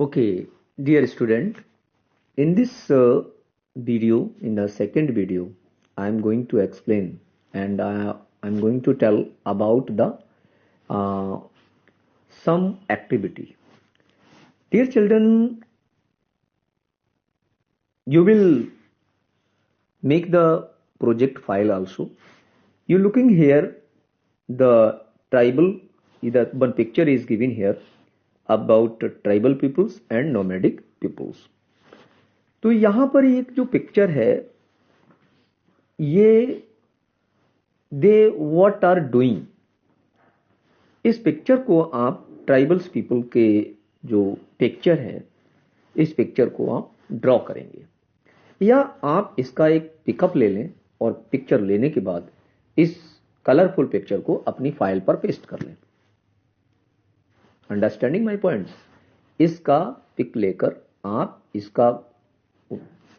Okay, dear student, in this video, in the second video, I am going to explain and I'm going to tell about the uh, some activity. Dear children, you will make the project file also. You looking here, the tribal, the one picture is given here about tribal peoples and nomadic peoples. तो यहाँ पर एक जो picture है ये दे what are doing, इस picture को आप ट्राइबल्स पीपल के जो पिक्चर है इस पिक्चर को आप ड्रॉ करेंगे या आप इसका एक पिकअप ले लें और पिक्चर लेने के बाद इस कलरफुल पिक्चर को अपनी फाइल पर पेस्ट कर लें। Understanding my points? इसका पिक लेकर आप इसका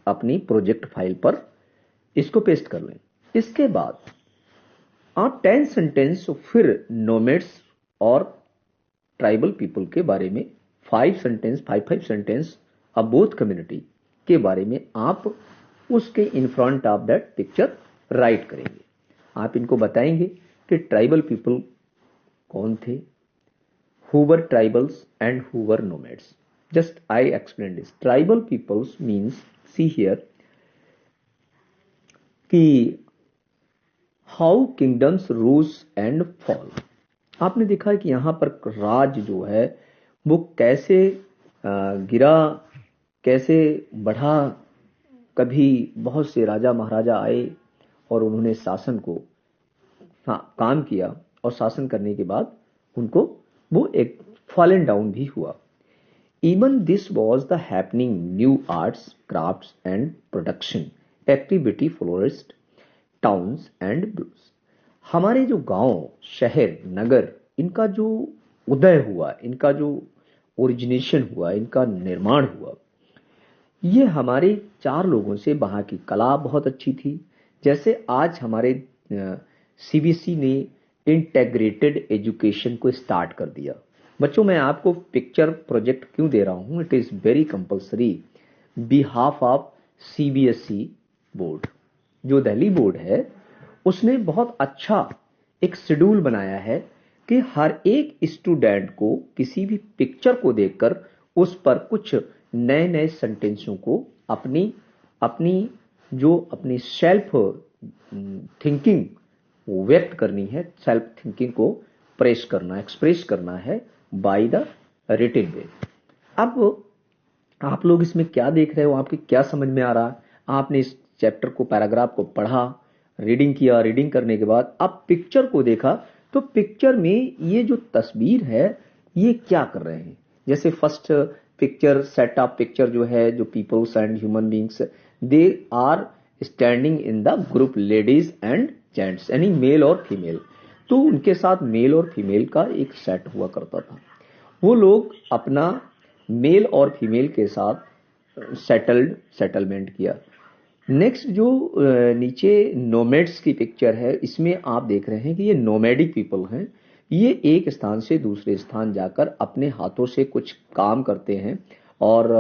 अपनी प्रोजेक्ट फाइल पर इसको पेस्ट कर लें। इसके बाद आप 10 सेंटेंस फिर नोमैड्स और ट्राइबल पीपल के बारे में 5 सेंटेंस अबोथ कम्युनिटी के बारे में आप उसके in front of that picture write करेंगे। आप इनको बताएंगे कि ट्राइबल पीपल कौन थे, who were tribals and who were nomads. Just I explain this. Tribal peoples means, see here, कि how kingdoms rose and fall. आपने देखा है कि यहां पर राज जो है वो कैसे गिरा, कैसे बढ़ा। कभी बहुत से राजा महाराजा आए और उन्होंने शासन को काम किया और शासन करने के बाद उनको वो एक फॉलन डाउन भी हुआ। Even this was the happening new arts, crafts and production activity florist towns and blues. हमारे जो गांव, शहर, नगर, इनका जो उदय हुआ, इनका जो ओरिजिनेशन हुआ, इनका निर्माण हुआ, ये हमारे 4 लोगों से। वहां की कला बहुत अच्छी थी। जैसे आज हमारे सीबीएसई ने इंटेग्रेटेड एजुकेशन को स्टार्ट कर दिया। बच्चों, मैं आपको पिक्चर प्रोजेक्ट क्यों दे रहा हूं? It is very compulsory behalf of CBSE board. जो दिल्ली बोर्ड है उसने बहुत अच्छा एक शेड्यूल बनाया है कि हर एक स्टूडेंट को किसी भी पिक्चर को देखकर उस पर कुछ नए नए सेंटेंसों को अपनी सेल्फ थिंकिंग व्यक्त करनी है, सेल्फ थिंकिंग को एक्सप्रेस करना है बाय द रिटन वे। अब आप लोग इसमें क्या देख रहे हो, आपके क्या समझ में आ रहा है? आपने इस चैप्टर को, पैराग्राफ को पढ़ा, रीडिंग किया, रीडिंग करने के बाद आप पिक्चर को देखा, तो पिक्चर में ये जो तस्वीर है ये क्या कर रहे हैं? जैसे first picture, set of picture जो है, जो peoples and human beings, they are standing in the group ladies and gents, यानी मेल और फीमेल। तो उनके साथ मेल और फीमेल का एक सेट हुआ करता था। वो लोग अपना मेल और फीमेल के साथ सेटलमेंट किया। नेक्स्ट जो नीचे नोमैड्स की पिक्चर है, इसमें आप देख रहे हैं कि ये नोमैडिक पीपल हैं। ये एक स्थान से दूसरे स्थान जाकर अपने हाथों से कुछ काम करते हैं और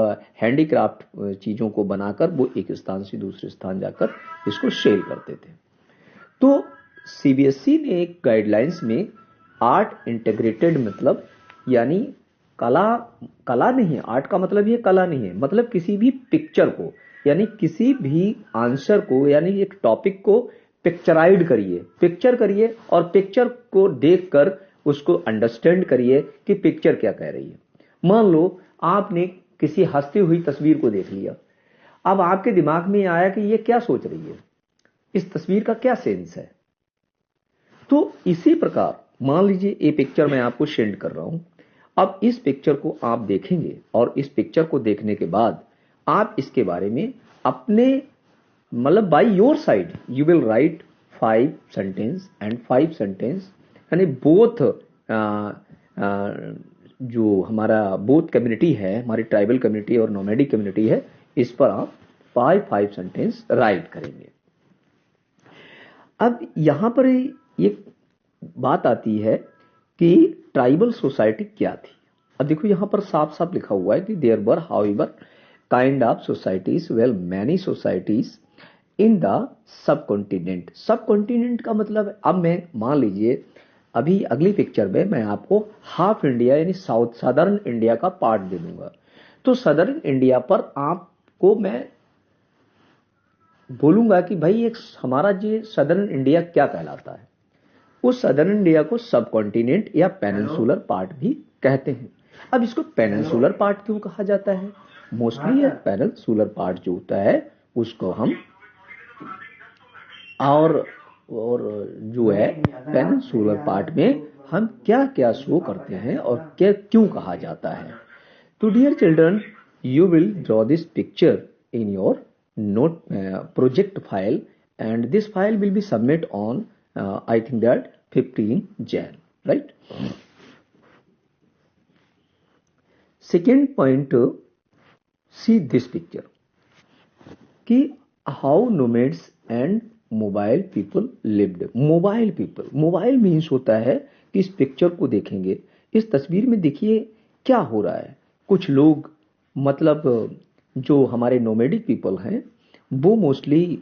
हैंडीक्राफ्ट चीजों को बनाकर वो एक स्थान से दूसरे स्थान जाकर इसको सेल करते थे। तो सीबीएसई ने एक गाइडलाइंस में आर्ट इंटीग्रेटेड, मतलब यानी कला नहीं है, आर्ट का मतलब ये कला नहीं है, मतलब किसी भी पिक्चर को, यानी किसी भी आंसर को, यानी एक टॉपिक को पिक्चर करिए और पिक्चर को देखकर उसको अंडरस्टैंड करिए कि पिक्चर क्या कह रही है। मान लो आपने किसी हंसती हुई तस्वीर को देख लिया, अब आपके दिमाग में आया कि ये क्या सोच रही है, इस तस्वीर का क्या सेंस है। तो इसी प्रकार मान लीजिए ये पिक्चर मैं आपको सेंड कर रहा हूं। अब इस पिक्चर को आप देखेंगे और इस पिक्चर को देखने के बाद आप इसके बारे में अपने, मतलब by your side you will write 5 sentence and 5 sentence, यानी बोथ जो हमारा बोथ कम्युनिटी है, हमारी ट्राइबल कम्युनिटी और नोमैडिक कम्युनिटी है, इस पर आप 5 सेंटेंस राइट करेंगे। अब यहां पर एक बात आती है कि ट्राइबल सोसाइटी क्या थी। अब देखो यहां पर साफ साफ लिखा हुआ है कि there were however kind of societies, well many societies in the subcontinent. Subcontinent का मतलब, अब मैं मान लीजिए अभी अगली पिक्चर में मैं आपको हाफ इंडिया यानी साउथ सदर्न इंडिया का पार्ट दे दूंगा। तो सदर्न इंडिया पर आपको मैं बोलूंगा कि भाई एक हमारा ये सदर्न इंडिया क्या कहलाता है। उस सदर्न इंडिया को सब कॉन्टिनेंट या पेनिनसुलर पार्ट भी कहते हैं। अब इसको पेनिनसुलर पार्ट क्यों कहा जाता है? मोस्टली ये पेनिनसुलर पार्ट जो होता है उसको हम और जो है पेनिनसुलर पार्ट में हम क्या क्या शो करते हैं और क्या क्यों कहा जाता है। तो dear children, you will draw this picture in your note project file, and this file will be submit on I think that 15 Jan, right? Second point, see this picture कि how nomads and mobile people lived. Mobile people, mobile means होता है कि इस picture को देखेंगे, इस तस्वीर में देखिए क्या हो रहा है। कुछ लोग मतलब जो हमारे नोमेडिक पीपल हैं वो मोस्टली,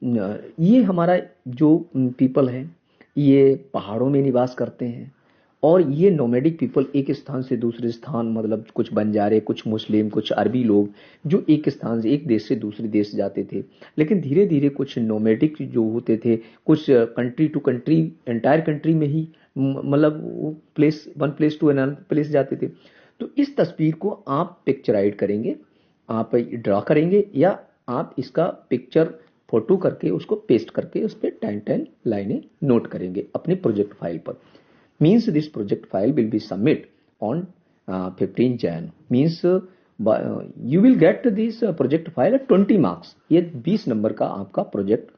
ये हमारा जो पीपल है ये पहाड़ों में निवास करते हैं। और ये नोमेडिक पीपल एक स्थान से दूसरे स्थान, मतलब कुछ बंजारे, कुछ मुस्लिम, कुछ अरबी लोग जो एक स्थान से, एक देश से दूसरे देश जाते थे। लेकिन धीरे धीरे कुछ नोमेडिक जो होते थे, कुछ country to country, entire country में ही मतलब place, one place to another place जाते थे। तो इस तस्वीर को आप पिक्चराइड करेंगे, आप ड्रा करेंगे, या आप इसका पिक्चर फोटो करके उसको पेस्ट करके उस पर 10 लाइनें नोट करेंगे अपने प्रोजेक्ट फाइल पर। Means this project file will be submit on 15 Jan. Means you will get this project file at 20 marks. ये 20 नंबर का आपका प्रोजेक्ट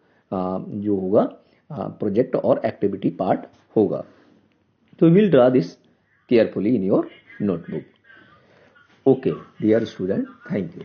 जो होगा प्रोजेक्ट और एक्टिविटी पार्ट होगा। तो will draw this carefully in your notebook. Okay dear student, thank you.